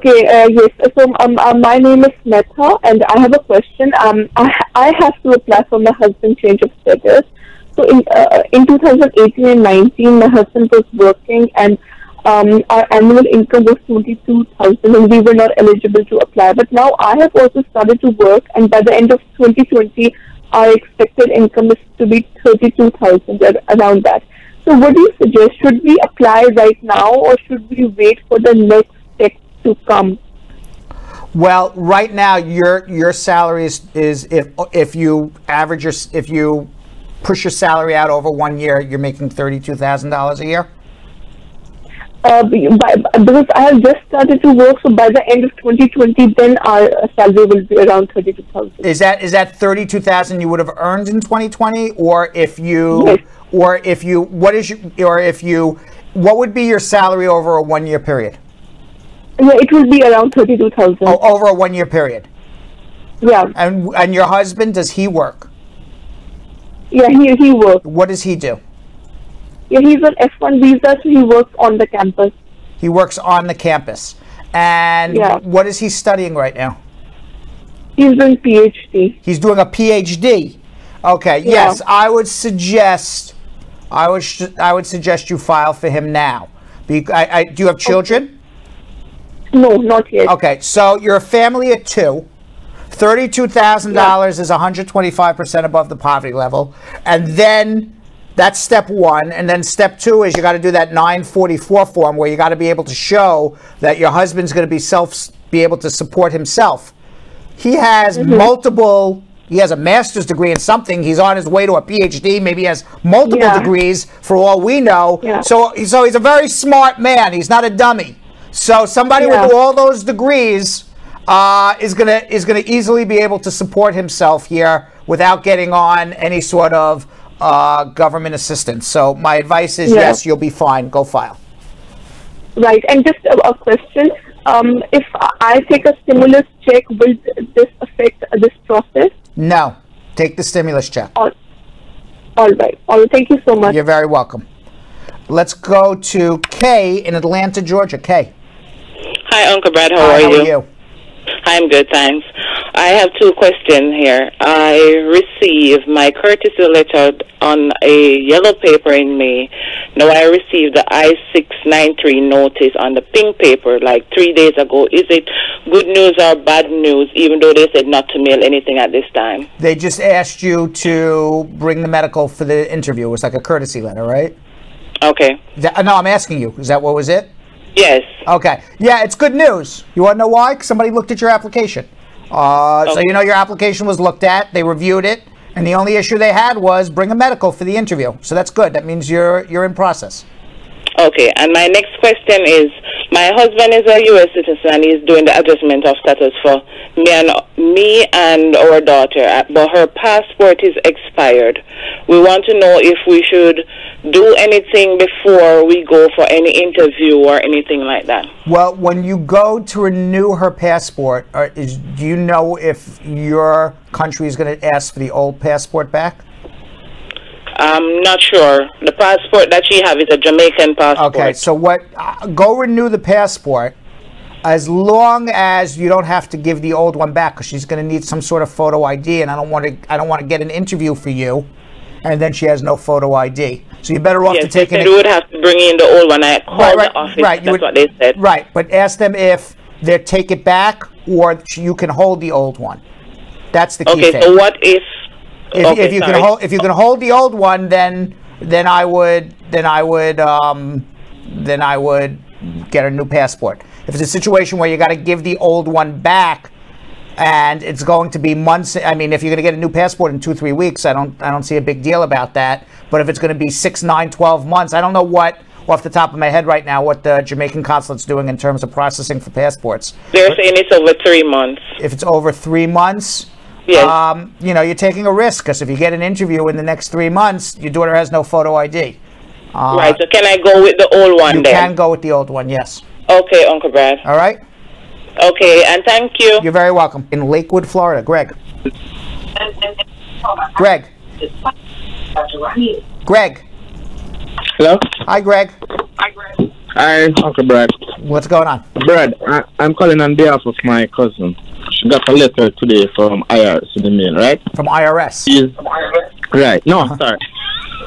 Okay, yes. So my name is Metha, and I have a question. I have to apply for my husband change of status. So in 2018 and 19, my husband was working, and our annual income was 22,000, and we were not eligible to apply. But now I have also started to work, and by the end of 2020, our expected income is to be 32,000, around that. So what do you suggest? Should we apply right now, or should we wait for the next step to come? Well, right now your salary is if you average if you push your salary out over 1 year, you're making $32,000 a year. Because I have just started to work, so by the end of 2020, then our salary will be around 32,000. Is that 32,000 you would have earned in 2020, or if you, yes. What would be your salary over a 1 year period? Yeah, it will be around 32,000. Oh, over a 1 year period. Yeah. And your husband, does he work? Yeah, he works. What does he do? Yeah, he's on F1 visa, so he works on the campus. He works on the campus. And what is he studying right now? He's doing PhD. He's doing a PhD. Okay. Yeah. Yes, I would suggest you file for him now. Do you have children? Okay. No, not yet. Okay, so you're a family of two. $32,000 is 125% above the poverty level, and then that's step one. And then step two is you got to do that 944 form where you got to be able to show that your husband's going to be able to support himself. He has multiple. He has a master's degree in something. He's on his way to a PhD. Maybe he has multiple degrees for all we know. Yeah. So he's a very smart man. He's not a dummy. So somebody with all those degrees is gonna easily be able to support himself here without getting on any sort of government assistance. So my advice is yes, you'll be fine. Go file. Right, and just a question. If I take a stimulus check, will this affect this process? No. Take the stimulus check. All right. Thank you so much. You're very welcome. Let's go to Kay in Atlanta, Georgia. Kay. Hi, Uncle Brad. How are you? I'm good, thanks. I have two questions here. I received my courtesy letter on a yellow paper in May. Now I received the I-693 notice on the pink paper like 3 days ago. Is it good news or bad news, even though they said not to mail anything at this time? They just asked you to bring the medical for the interview. It was like a courtesy letter, right? Okay. No, I'm asking you. Is that what was it? Yes. Okay. Yeah, it's good news. You want to know why? 'Cause somebody looked at your application. So you know your application was looked at. They reviewed it, and the only issue they had was bring a medical for the interview. So that's good. That means you're in process. Okay. And my next question is, my husband is a U.S. citizen. He's doing the adjustment of status for me and our daughter, but her passport is expired. We want to know if we should do anything before we go for any interview or anything like that. Well, when you go to renew her passport, do you know if your country is going to ask for the old passport back? I'm not sure. The passport that she has is a Jamaican passport. Okay, so go renew the passport, as long as you don't have to give the old one back, because she's going to need some sort of photo ID, and I don't want to get an interview for you, and then she has no photo ID. So you're better off to take it. You would have to bring in the old one. I called the office. Right, that's what they said. Right, but ask them if they take it back or you can hold the old one. That's the key thing. Okay, so what if? If you can hold the old one, then I would get a new passport. If it's a situation where you got to give the old one back, and it's going to be months. I mean, if you're going to get a new passport in 2-3 weeks, I don't see a big deal about that. But if it's going to be 6, 9, 12 months, I don't know what off the top of my head right now what the Jamaican consulate's doing in terms of processing for passports. They're saying it's over 3 months. If it's over 3 months. Yes. You're taking a risk, because if you get an interview in the next 3 months, your daughter has no photo ID. Right, so can I go with the old one then? You can go with the old one, yes. Okay, Uncle Brad. All right? Okay, and thank you. You're very welcome. In Lakewood, Florida, Greg. Greg. Greg. Hello? Hi, Greg. Hi, Uncle Brad. What's going on? Brad, I'm calling on behalf of my cousin. She got a letter today from IRS in the mail, right? From IRS? Right. No, sorry.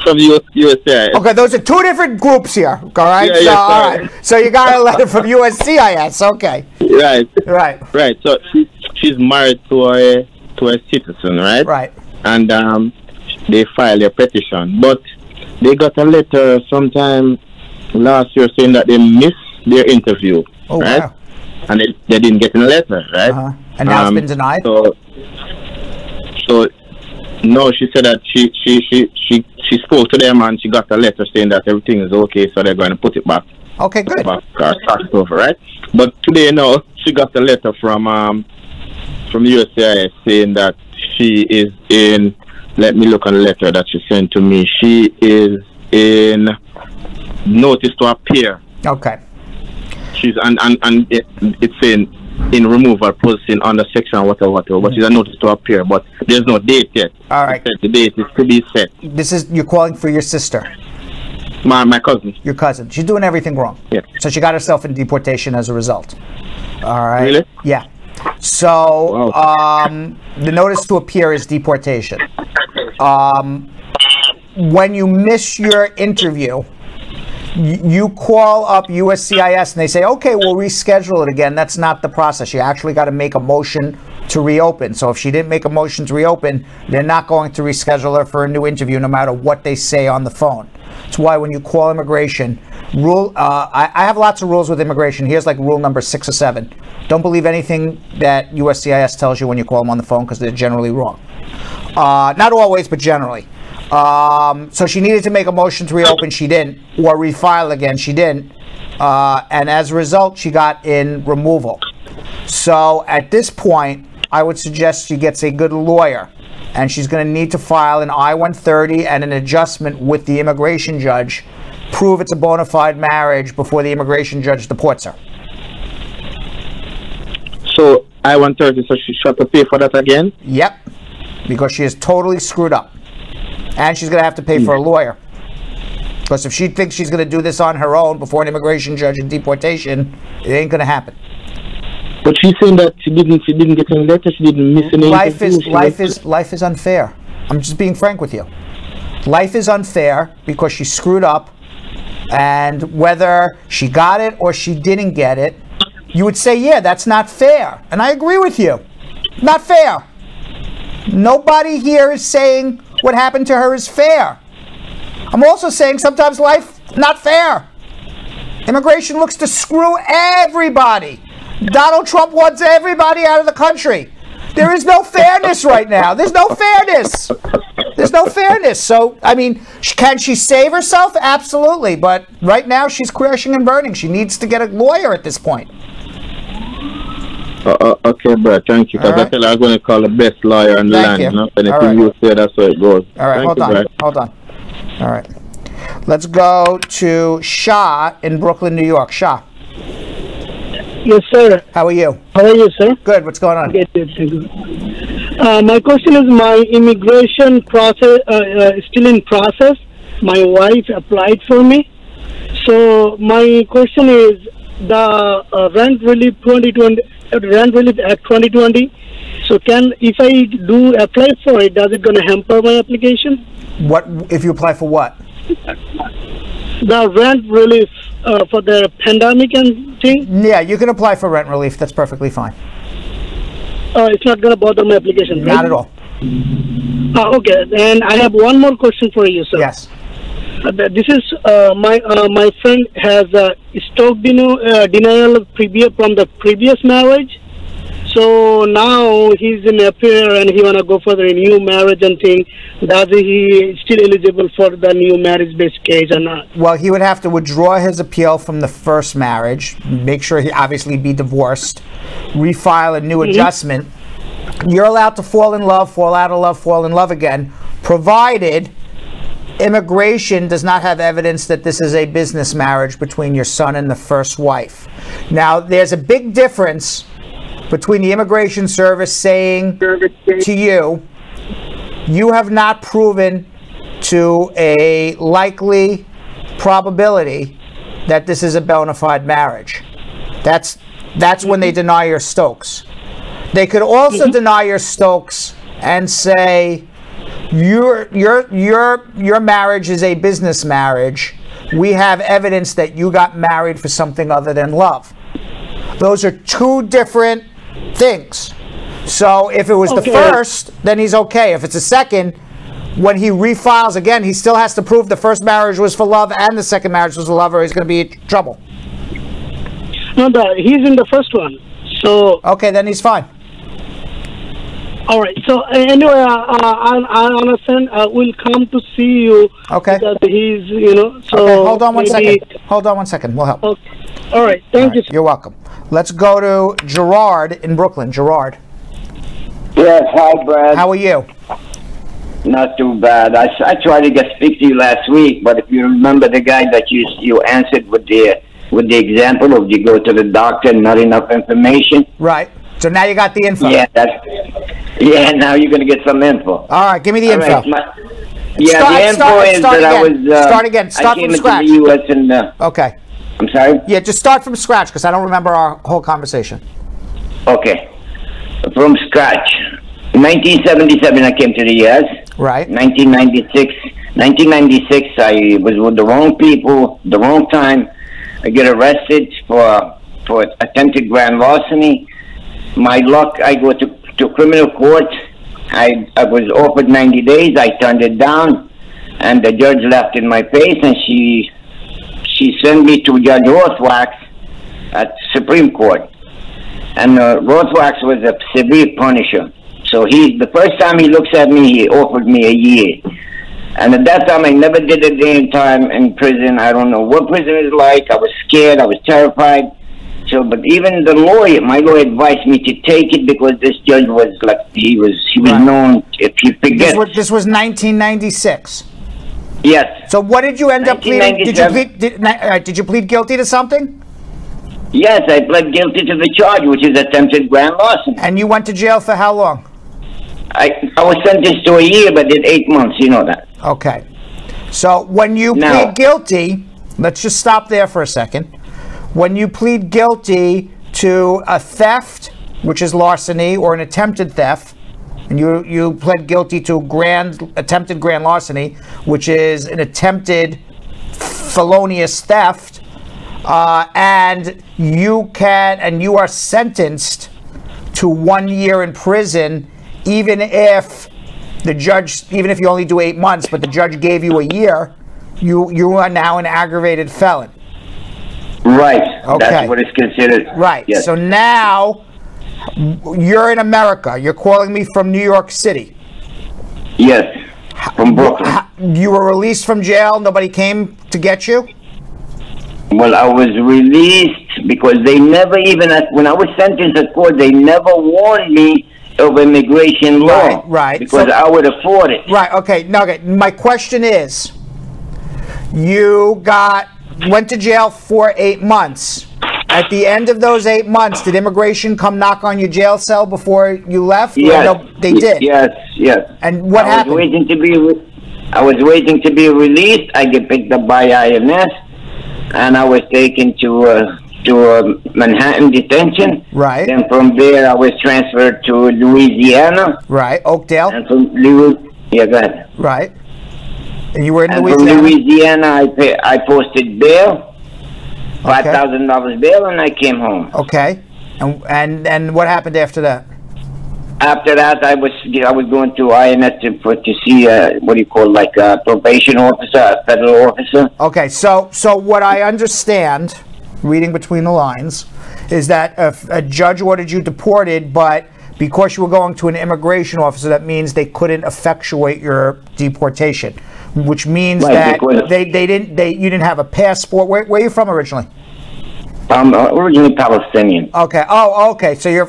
From USCIS. Okay, those are two different groups here, all right? Yeah, all right. So you got a letter from USCIS, okay. Right. So she's married to a citizen, right? Right. And they filed a petition. But they got a letter sometime last year saying that they missed their interview, right? Wow. And they didn't get a letter, right? And now it's been denied? So no, she said that she spoke to them and she got a letter saying that everything is okay, so they're going to put it back. Okay, good. Back, start it over, right? But today, no, she got a letter from USCIS saying that she is in. Let me look on the letter that she sent to me. She is in notice to appear. Okay. She's and it's saying in removal posting under section whatever, but she's a notice to appear, but there's no date yet. All right. The date is to be set. You're calling for your sister. My cousin. Your cousin. She's doing everything wrong. Yeah. So she got herself in deportation as a result. All right. Really? Yeah. So the notice to appear is deportation. When you miss your interview, you call up USCIS and they say, okay, we'll reschedule it again. That's not the process. You actually got to make a motion to reopen. So if she didn't make a motion to reopen, they're not going to reschedule her for a new interview no matter what they say on the phone. That's why when you call immigration, I have lots of rules with immigration. Here's like rule number 6 or 7. Don't believe anything that USCIS tells you when you call them on the phone because they're generally wrong. Not always, but generally. So she needed to make a motion to reopen, she didn't, or refile again, she didn't, and as a result, she got in removal. So at this point, I would suggest she gets a good lawyer, and she's going to need to file an I-130 and an adjustment with the immigration judge, prove it's a bona fide marriage before the immigration judge deports her. So I-130, so she should have to pay for that again? Yep, because she is totally screwed up. And she's going to have to pay for a lawyer. Because if she thinks she's going to do this on her own before an immigration judge in deportation, it ain't going to happen. But she's saying that she didn't get any letter, she didn't miss any life is unfair. I'm just being frank with you. Life is unfair because she screwed up, and whether she got it or she didn't get it, you would say, yeah, that's not fair. And I agree with you. Not fair. Nobody here is saying what happened to her is fair. I'm also saying sometimes life not fair. Immigration looks to screw everybody. Donald Trump wants everybody out of the country. There is no fairness right now. There's no fairness. There's no fairness. So, I mean, can she save herself? Absolutely. But right now she's crashing and burning. She needs to get a lawyer at this point. Okay, bro. Thank you. Because I tell her I'm going to call the best lawyer in the land. You know? Anything you say, that's how it goes. All right, hold on. All right. Let's go to Shah in Brooklyn, New York. Shah. Yes, sir. How are you? How are you, sir? Good. What's going on? Good, thank you. My question is, my immigration process is still in process. My wife applied for me. So my question is, the rent relief 2020, rent relief Act 2020. So if I do apply for it, does it going to hamper my application? What if you apply for what? The rent relief for the pandemic and thing. Yeah, you can apply for rent relief. That's perfectly fine. It's not going to bother my application. Not at all. Okay, and I have one more question for you, sir. Yes. This is my friend has stock denial of from the previous marriage. So now he's in affair and he wanna go for the new marriage and thing. Does he still eligible for the new marriage-based case or not? Well, he would have to withdraw his appeal from the first marriage, make sure he obviously be divorced, refile a new adjustment. You're allowed to fall in love, fall out of love, fall in love again, provided immigration does not have evidence that this is a business marriage between your son and the first wife. Now, there's a big difference between the Immigration Service saying to you, you have not proven to a likely probability that this is a bona fide marriage. That's when they deny your Stokes. They could also deny your Stokes and say your marriage is a business marriage. We have evidence that you got married for something other than love. Those are two different things. So if it was the first, then he's okay. If it's the second, when he refiles again, he still has to prove the first marriage was for love and the second marriage was for love, or he's going to be in trouble. No, he's in the first one. So okay, then he's fine. All right. So anyway, I understand. We'll come to see you. Okay. Because he's, So okay, hold on one second. Hold on one second. We'll help. Okay. All right. Thank you. You're welcome. Let's go to Gerard in Brooklyn. Gerard. Yes. Hi, Brad. How are you? Not too bad. I tried to speak to you last week, but if you remember the guy that you answered with the example of you go to the doctor and not enough information. Right. So now you got the info. Yeah. Now you're going to get some info. All right. Give me the info. The info is that again. I was. Start again. Start from scratch. The US and, okay. I'm sorry? Yeah, just start from scratch because I don't remember our whole conversation. Okay. From scratch. 1977, I came to the U.S. Right. 1996, I was with the wrong people, the wrong time. I get arrested for attempted grand larceny. My luck, I go to criminal court. I was offered 90 days. I turned it down, and the judge laughed in my face, and she sent me to Judge Rothwax at Supreme Court. And Rothwax was a severe punisher. So the first time he looks at me, he offered me a year. And at that time, I never did a day in time in prison. I don't know what prison is like. I was scared. I was terrified. So, but even the lawyer, my lawyer advised me to take it because this judge was like, he was known, if you forget. This was 1996. Yes. So what did you end up pleading? Did you plead guilty to something? Yes, I pled guilty to the charge, which is attempted grand larceny. And you went to jail for how long? I was sentenced to a year, but did 8 months. You know that. Okay. So when you plead guilty, let's just stop there for a second. When you plead guilty to a theft, which is larceny, or an attempted theft, and you pled guilty to attempted grand larceny, which is an attempted felonious theft, and you are sentenced to 1 year in prison, even if you only do 8 months, but the judge gave you a year, you are now an aggravated felon. Right. Okay. That's what it's considered. Right. Yes. So now you're in America. You're calling me from New York City. Yes. From Brooklyn. You were released from jail. Nobody came to get you? Well, I was released because they never even, when I was sentenced at court, they never warned me of immigration law. Right. Because I would afford it. Right. Okay. Now, my question is, you went to jail for 8 months. At the end of those 8 months, did immigration come knock on your jail cell before you left? Yes. No, they did. Yes. And what happened? I was waiting to be released. I get picked up by INS, and I was taken to Manhattan detention. Right. Then from there, I was transferred to Louisiana. Right. Oakdale. And from go ahead. Right. And you were in Louisiana. From Louisiana, I posted bail, $5,000 bail, and I came home. Okay. And what happened after that? After that, I was going to INS to see what do you call, like a probation officer, a federal officer. Okay. So what I understand, reading between the lines, is that a judge ordered you deported, but because you were going to an immigration officer, that means they couldn't effectuate your deportation. Which means that you didn't have a passport. Where are you from originally? I'm originally Palestinian. Okay. Oh, okay. So you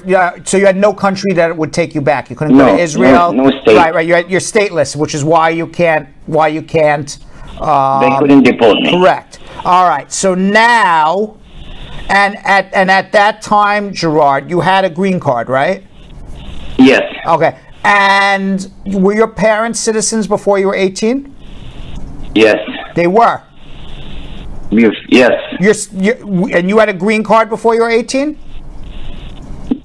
had no country that would take you back. You couldn't go to Israel. No state. Right. You're stateless, which is why you can't. They couldn't deport me. Correct. All right. So now, and at that time, Gerard, you had a green card, right? Yes. Okay. And were your parents citizens before you were 18? Yes. They were? Yes. And you had a green card before you were 18?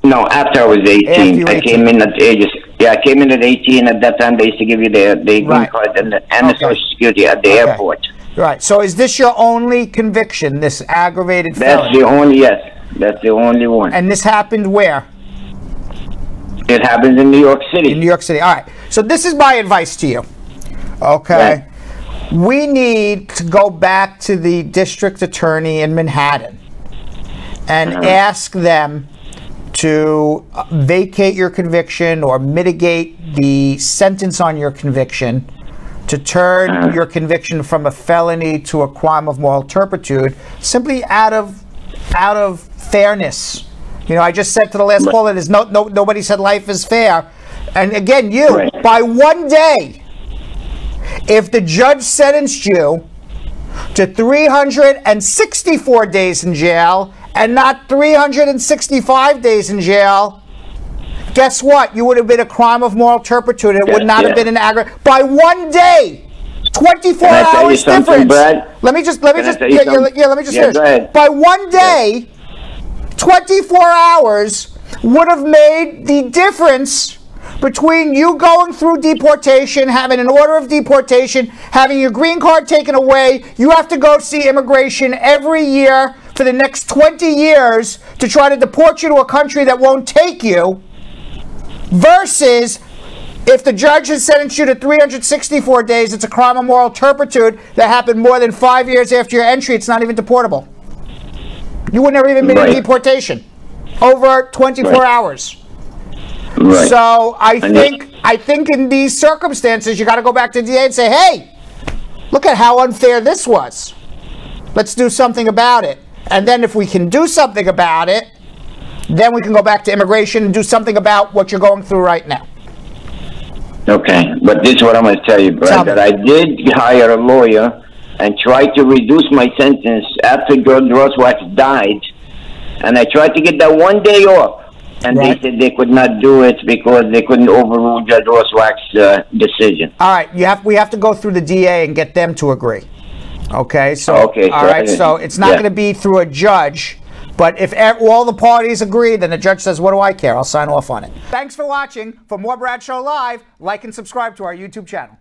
No, after I was 18. I came in at I came in at 18. At that time, they used to give you the green card and the Social Security at the airport. Right. So is this your only conviction, this aggravated felony? That's the only, that's the only one. And this happened where? It happens in New York City. In New York City. All right. So this is my advice to you. Okay. Right. We need to go back to the district attorney in Manhattan and ask them to vacate your conviction or mitigate the sentence on your conviction, to turn your conviction from a felony to a crime of moral turpitude, simply out of fairness. You know, I just said to the last caller, there's nobody said life is fair. And again, by one day, if the judge sentenced you to 364 days in jail and not 365 days in jail, guess what? You would have been a crime of moral turpitude. It would not have been an aggravated. By one day, 24 hours difference. Brad? Let me just finish. By one day, 24 hours would have made the difference between you going through deportation, having an order of deportation, having your green card taken away. You have to go see immigration every year for the next 20 years to try to deport you to a country that won't take you, versus if the judge has sentenced you to 364 days, it's a crime of moral turpitude that happened more than 5 years after your entry. It's not even deportable. You wouldn't have even been in deportation over 24 hours. Right. So I think in these circumstances, you got to go back to the DA and say, hey, look at how unfair this was. Let's do something about it. And then if we can do something about it, then we can go back to immigration and do something about what you're going through right now. Okay, but this is what I'm going to tell you, Brad, that I did hire a lawyer and tried to reduce my sentence after George Roswell died, and I tried to get that one day off. And they said they could not do it because they couldn't overrule Judge Roswell's decision. All right, we have to go through the DA and get them to agree. Okay, so all right, so it's not going to be through a judge, but if all the parties agree, then the judge says, "What do I care? I'll sign off on it." Thanks for watching. For more Brad Show Live, like and subscribe to our YouTube channel.